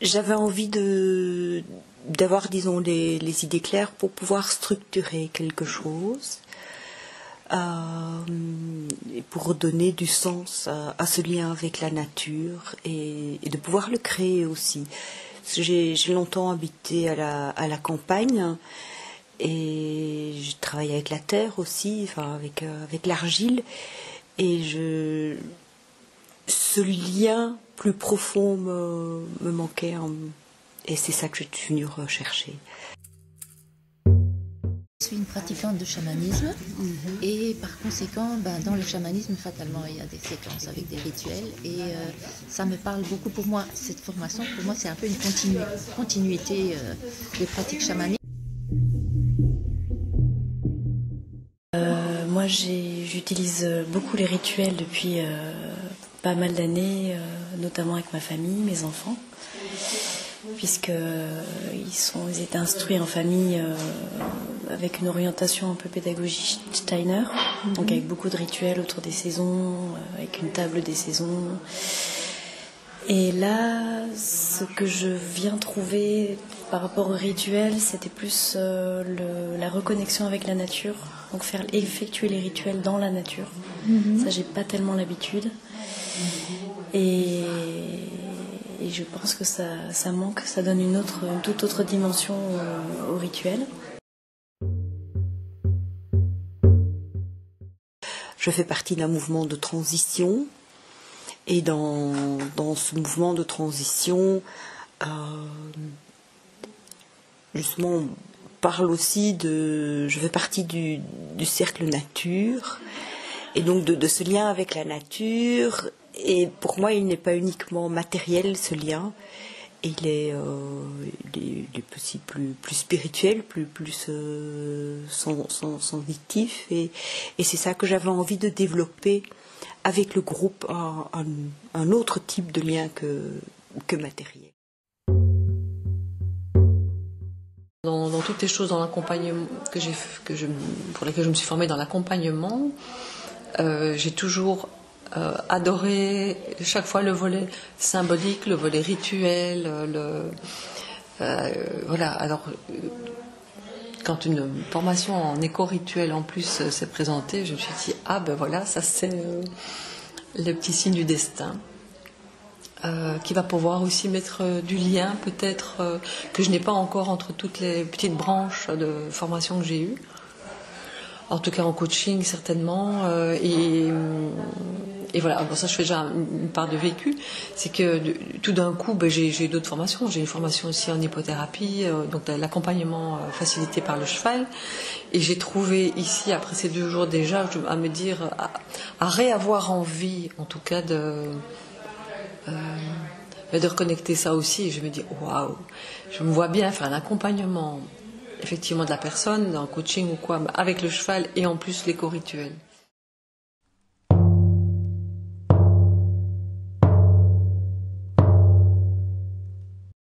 j'avais envie d'avoir, disons, les idées claires pour pouvoir structurer quelque chose, et pour donner du sens à ce lien avec la nature et de pouvoir le créer aussi. Parce que j'ai longtemps habité à la campagne et je travaille avec la terre aussi, enfin avec l'argile, et ce lien plus profond me manquait, et c'est ça que je suis venue rechercher. Je suis une pratiquante de chamanisme et par conséquent, dans le chamanisme, fatalement, il y a des séquences avec des rituels et ça me parle beaucoup pour moi. Cette formation, pour moi, c'est un peu une continuité des pratiques chamaniques. Moi, j'utilise beaucoup les rituels depuis pas mal d'années, notamment avec ma famille, mes enfants, puisqu'ils étaient instruits en famille avec une orientation un peu pédagogique Steiner, donc avec beaucoup de rituels autour des saisons, avec une table des saisons. Et là, ce que je viens trouver par rapport au rituel, c'était plus la reconnexion avec la nature, donc effectuer les rituels dans la nature. Ça, j'ai pas tellement l'habitude. Et je pense que ça manque, ça donne une toute autre dimension au rituel. Je fais partie d'un mouvement de transition, et dans ce mouvement de transition, justement, on parle aussi je fais partie du cercle nature, et donc de ce lien avec la nature. Et pour moi, il n'est pas uniquement matériel, ce lien. Il est aussi plus spirituel, plus sensitif. Et c'est ça que j'avais envie de développer avec le groupe, un autre type de lien que matériel. Dans toutes les choses dans l'accompagnement pour lesquelles je me suis formée dans l'accompagnement, j'ai toujours adoré chaque fois le volet symbolique, le volet rituel, voilà. Alors, quand une formation en éco-rituel en plus s'est présentée, je me suis dit voilà, ça c'est le petit signe du destin. Qui va pouvoir aussi mettre du lien peut-être que je n'ai pas encore entre toutes les petites branches de formation que j'ai eues. En tout cas en coaching certainement. Et voilà, bon, ça je fais déjà une part de vécu. C'est que tout d'un coup, j'ai d'autres formations. J'ai une formation aussi en hypothérapie, donc l'accompagnement facilité par le cheval. Et j'ai trouvé ici, après ces 2 jours déjà, à me dire, à réavoir envie en tout cas de reconnecter ça aussi. Et je me dis, waouh, je me vois bien faire un accompagnement effectivement de la personne, dans le coaching ou quoi, avec le cheval et en plus l'éco-rituel.